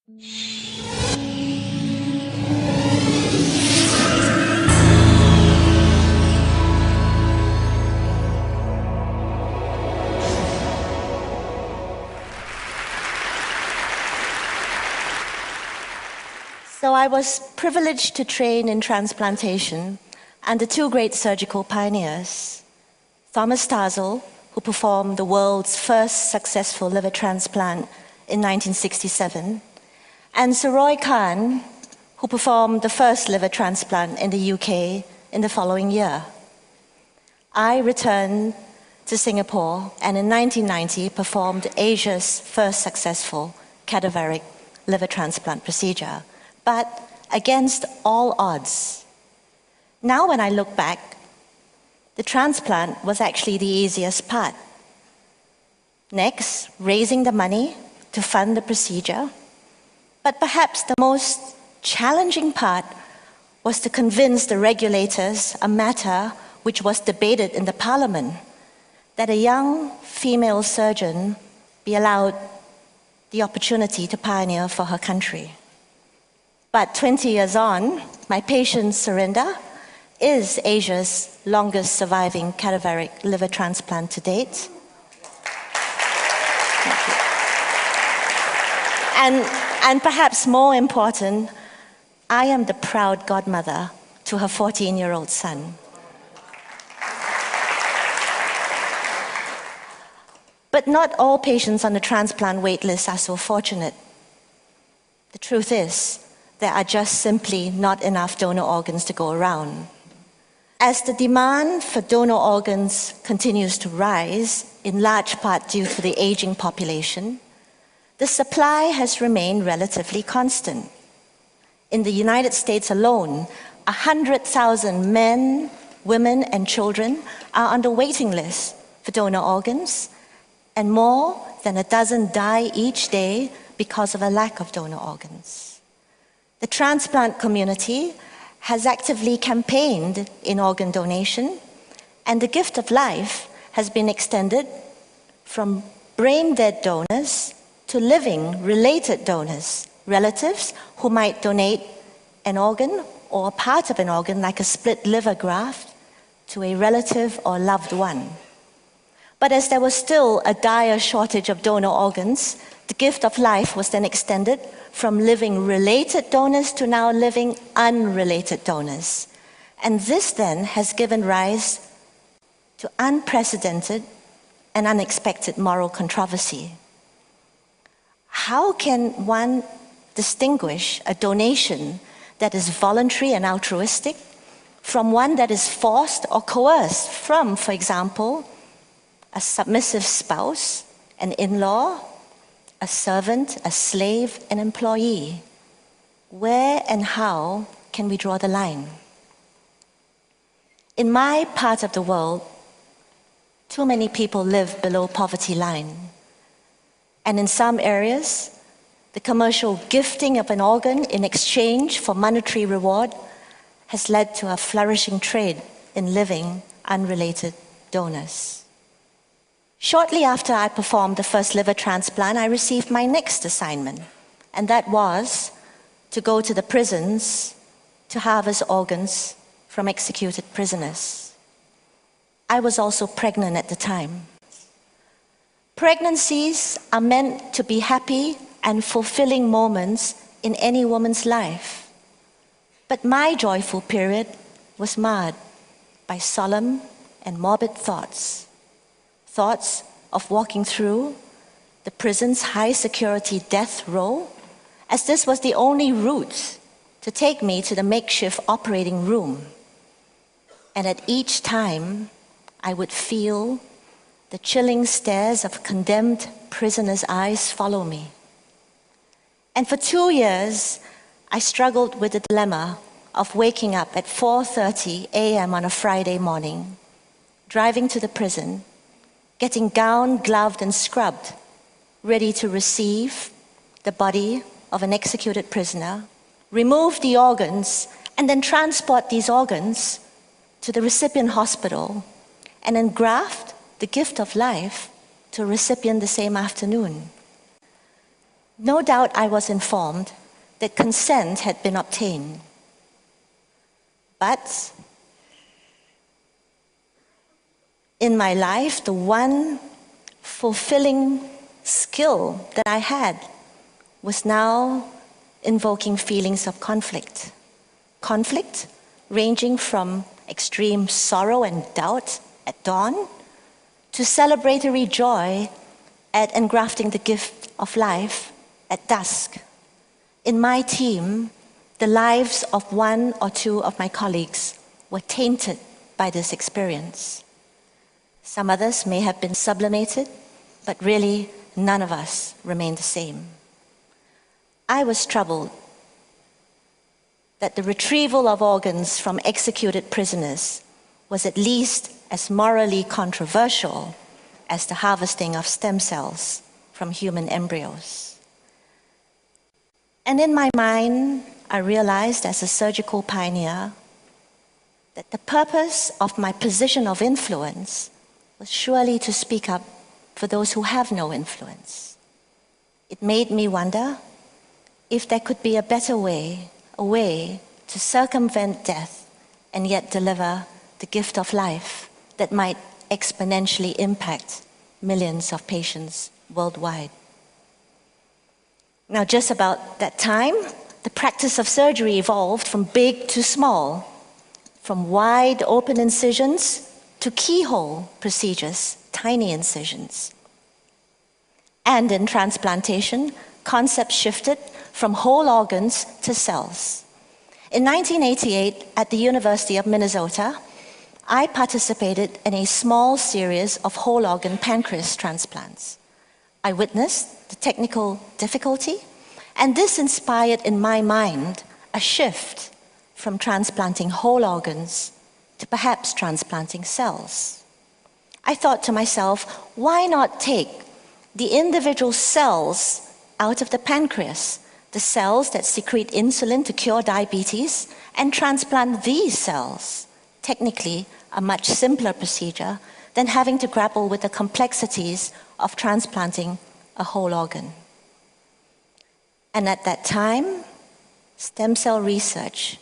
So I was privileged to train in transplantation under two great surgical pioneers, Thomas Tazel, who performed the world's first successful liver transplant in 1967, and Sergey Brin, who performed the first liver transplant in the UK in the following year. I returned to Singapore and in 1990 performed Asia's first successful cadaveric liver transplant procedure, but against all odds. Now when I look back, the transplant was actually the easiest part. Next, raising the money to fund the procedure. But perhaps the most challenging part was to convince the regulators, a matter which was debated in the parliament, that a young female surgeon be allowed the opportunity to pioneer for her country. But 20 years on, my patient Surinder is Asia's longest surviving cadaveric liver transplant to date. And perhaps more important, I am the proud godmother to her 14-year-old son. But not all patients on the transplant waitlist are so fortunate. The truth is, there are just simply not enough donor organs to go around. As the demand for donor organs continues to rise, in large part due to the aging population, the supply has remained relatively constant. In the United States alone, 100,000 men, women, and children are on the waiting list for donor organs, and more than a dozen die each day because of a lack of donor organs. The transplant community has actively campaigned in organ donation, and the gift of life has been extended from brain-dead donors to living related donors, relatives who might donate an organ or a part of an organ like a split liver graft to a relative or loved one. But as there was still a dire shortage of donor organs, the gift of life was then extended from living related donors to now living unrelated donors. And this then has given rise to unprecedented and unexpected moral controversy. How can one distinguish a donation that is voluntary and altruistic from one that is forced or coerced from, for example, a submissive spouse, an in-law, a servant, a slave, an employee? Where and how can we draw the line? In my part of the world, too many people live below poverty line. And in some areas, the commercial gifting of an organ in exchange for monetary reward has led to a flourishing trade in living unrelated donors. Shortly after I performed the first liver transplant, I received my next assignment, and that was to go to the prisons to harvest organs from executed prisoners. I was also pregnant at the time. Pregnancies are meant to be happy and fulfilling moments in any woman's life. But my joyful period was marred by solemn and morbid thoughts. Thoughts of walking through the prison's high-security death row, as this was the only route to take me to the makeshift operating room. And at each time, I would feel the chilling stares of condemned prisoners' eyes follow me. And for 2 years, I struggled with the dilemma of waking up at 4:30 a.m. on a Friday morning, driving to the prison, getting gowned, gloved, and scrubbed, ready to receive the body of an executed prisoner, remove the organs, and then transport these organs to the recipient hospital, and then graft the gift of life to a recipient the same afternoon. No doubt I was informed that consent had been obtained. But in my life, the one fulfilling skill that I had was now invoking feelings of conflict. Conflict ranging from extreme sorrow and doubt at dawn to celebratory joy at engrafting the gift of life at dusk. In my team, the lives of one or two of my colleagues were tainted by this experience. Some others may have been sublimated, but really none of us remained the same. I was troubled that the retrieval of organs from executed prisoners was at least as morally controversial as the harvesting of stem cells from human embryos. And in my mind, I realized as a surgical pioneer that the purpose of my position of influence was surely to speak up for those who have no influence. It made me wonder if there could be a better way, a way to circumvent death and yet deliver the gift of life that might exponentially impact millions of patients worldwide. Now, just about that time, the practice of surgery evolved from big to small, from wide open incisions to keyhole procedures, tiny incisions. And in transplantation, concepts shifted from whole organs to cells. In 1988, at the University of Minnesota, I participated in a small series of whole organ pancreas transplants. I witnessed the technical difficulty, and this inspired in my mind a shift from transplanting whole organs to perhaps transplanting cells. I thought to myself, why not take the individual cells out of the pancreas, the cells that secrete insulin to cure diabetes, and transplant these cells? Technically, a much simpler procedure than having to grapple with the complexities of transplanting a whole organ. And at that time, stem cell research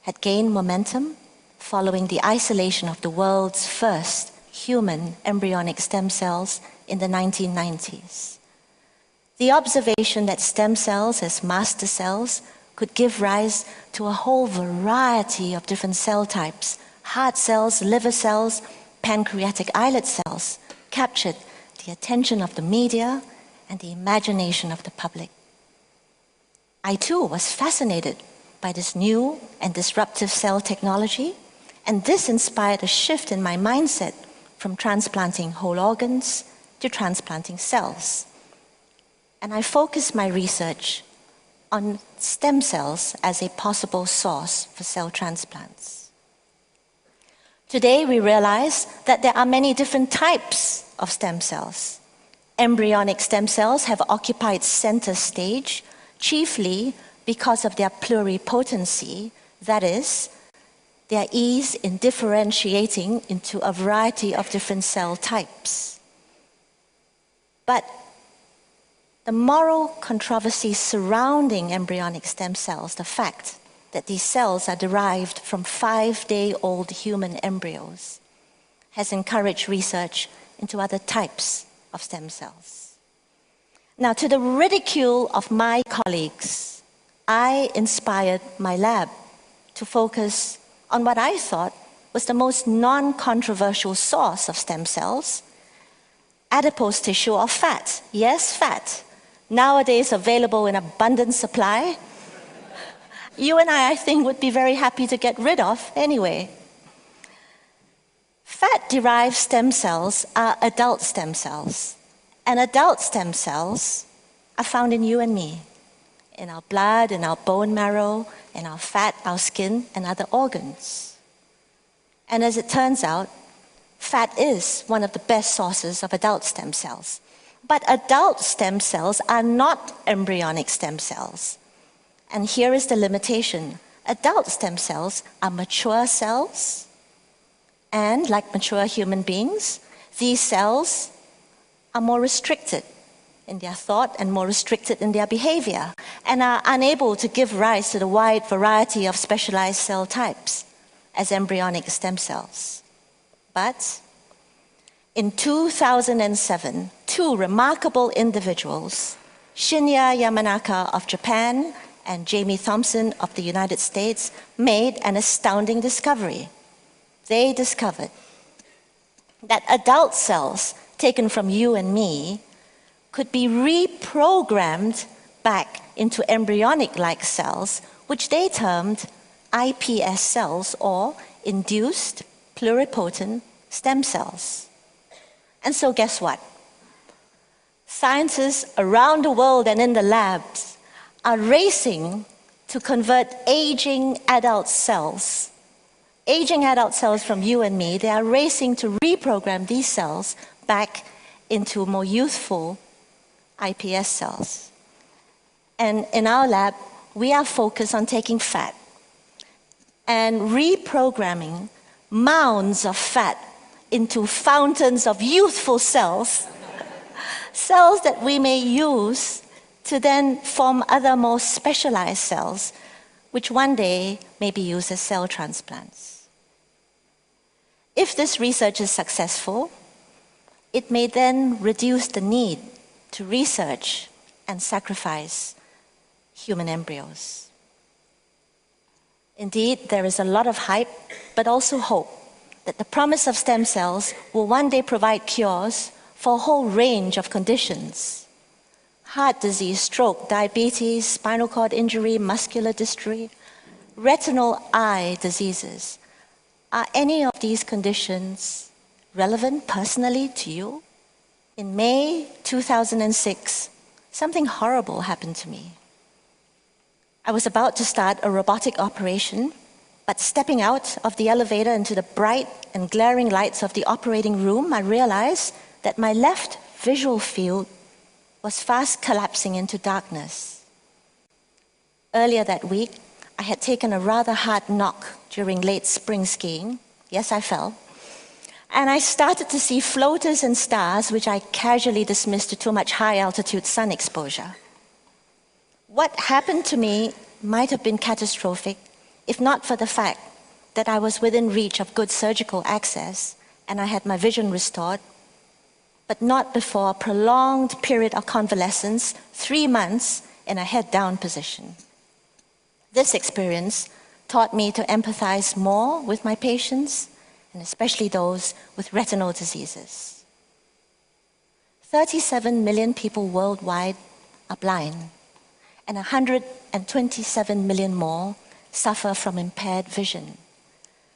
had gained momentum following the isolation of the world's first human embryonic stem cells in the 1990s. The observation that stem cells as master cells could give rise to a whole variety of different cell types, heart cells, liver cells, pancreatic islet cells, captured the attention of the media and the imagination of the public. I too was fascinated by this new and disruptive cell technology, and this inspired a shift in my mindset from transplanting whole organs to transplanting cells. And I focused my research on stem cells as a possible source for cell transplants. Today we realize that there are many different types of stem cells. Embryonic stem cells have occupied center stage, chiefly because of their pluripotency, that is, their ease in differentiating into a variety of different cell types. But the moral controversy surrounding embryonic stem cells, the fact that these cells are derived from 5-day-old human embryos, has encouraged research into other types of stem cells. Now, to the ridicule of my colleagues, I inspired my lab to focus on what I thought was the most non-controversial source of stem cells, adipose tissue or fat. Yes, fat. Nowadays available in abundant supply. You and I think, would be very happy to get rid of anyway. Fat-derived stem cells are adult stem cells. And adult stem cells are found in you and me, in our blood, in our bone marrow, in our fat, our skin, and other organs. And as it turns out, fat is one of the best sources of adult stem cells. But adult stem cells are not embryonic stem cells. And here is the limitation. Adult stem cells are mature cells, and like mature human beings, these cells are more restricted in their thought and more restricted in their behavior, and are unable to give rise to the wide variety of specialized cell types as embryonic stem cells. But in 2007, two remarkable individuals, Shinya Yamanaka of Japan and Jamie Thompson of the United States, made an astounding discovery. They discovered that adult cells taken from you and me could be reprogrammed back into embryonic-like cells, which they termed iPS cells, or induced pluripotent stem cells. And so guess what? Scientists around the world and in the labs are racing to convert aging adult cells from you and me. They are racing to reprogram these cells back into more youthful iPS cells. And in our lab, we are focused on taking fat and reprogramming mounds of fat into fountains of youthful cells, cells that we may use to then form other more specialized cells, which one day may be used as cell transplants. If this research is successful, it may then reduce the need to research and sacrifice human embryos. Indeed, there is a lot of hype, but also hope that the promise of stem cells will one day provide cures for a whole range of conditions: heart disease, stroke, diabetes, spinal cord injury, muscular dystrophy, retinal eye diseases. Are any of these conditions relevant personally to you? In May 2006, something horrible happened to me. I was about to start a robotic operation, but stepping out of the elevator into the bright and glaring lights of the operating room, I realized that my left visual field was fast collapsing into darkness. Earlier that week, I had taken a rather hard knock during late spring skiing. Yes, I fell. And I started to see floaters and stars, which I casually dismissed to too much high-altitude sun exposure. What happened to me might have been catastrophic, if not for the fact that I was within reach of good surgical access and I had my vision restored, but not before a prolonged period of convalescence, 3 months in a head-down position. This experience taught me to empathize more with my patients, and especially those with retinal diseases. 37 million people worldwide are blind, and 127 million more suffer from impaired vision.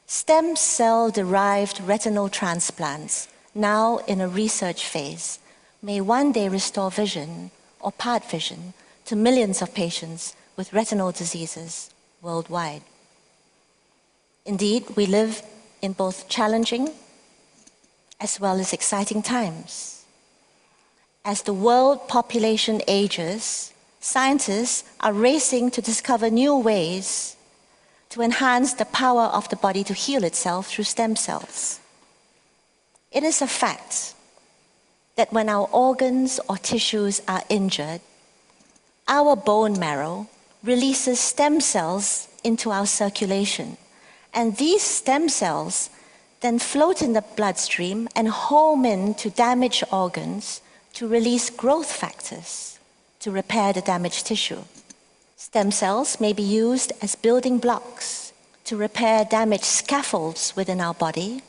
Stem cell-derived retinal transplants, now in a research phase, may one day restore vision or part vision to millions of patients with retinal diseases worldwide. Indeed, we live in both challenging as well as exciting times. As the world population ages, scientists are racing to discover new ways to enhance the power of the body to heal itself through stem cells. It is a fact that when our organs or tissues are injured, our bone marrow releases stem cells into our circulation. And these stem cells then float in the bloodstream and home in to damaged organs to release growth factors to repair the damaged tissue. Stem cells may be used as building blocks to repair damaged scaffolds within our body,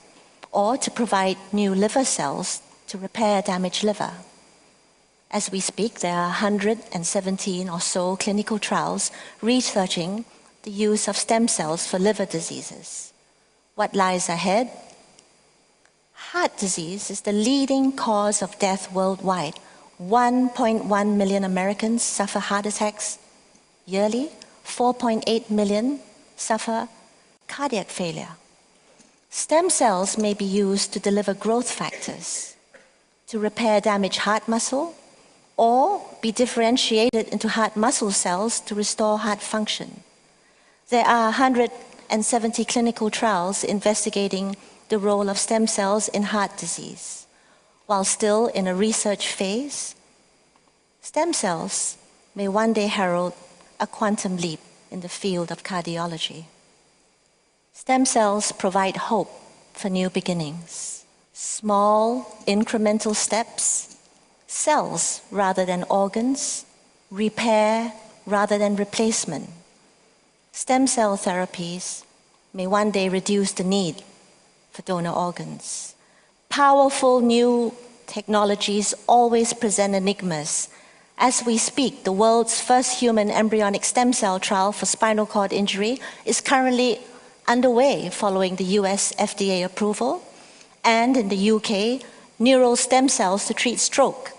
or to provide new liver cells to repair damaged liver. As we speak, there are 117 or so clinical trials researching the use of stem cells for liver diseases. What lies ahead? Heart disease is the leading cause of death worldwide. 1.1 million Americans suffer heart attacks yearly. 4.8 million suffer cardiac failure. Stem cells may be used to deliver growth factors, to repair damaged heart muscle, or be differentiated into heart muscle cells to restore heart function. There are 170 clinical trials investigating the role of stem cells in heart disease. While still in a research phase, Stem cells may one day herald a quantum leap in the field of cardiology. Stem cells provide hope for new beginnings. Small, incremental steps, cells rather than organs, repair rather than replacement. Stem cell therapies may one day reduce the need for donor organs. Powerful new technologies always present enigmas. As we speak, the world's first human embryonic stem cell trial for spinal cord injury is currently underway following the US FDA approval. And in the UK, neural stem cells to treat stroke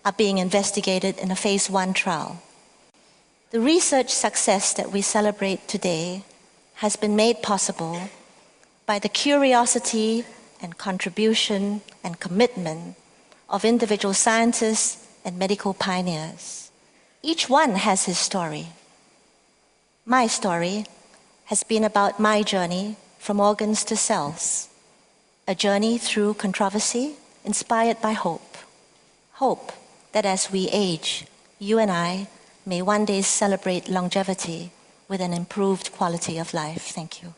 are being investigated in a phase 1 trial. The research success that we celebrate today has been made possible by the curiosity and contribution and commitment of individual scientists and medical pioneers. Each one has his story. My story has been about my journey from organs to cells, a journey through controversy inspired by hope. Hope that as we age, you and I may one day celebrate longevity with an improved quality of life. Thank you.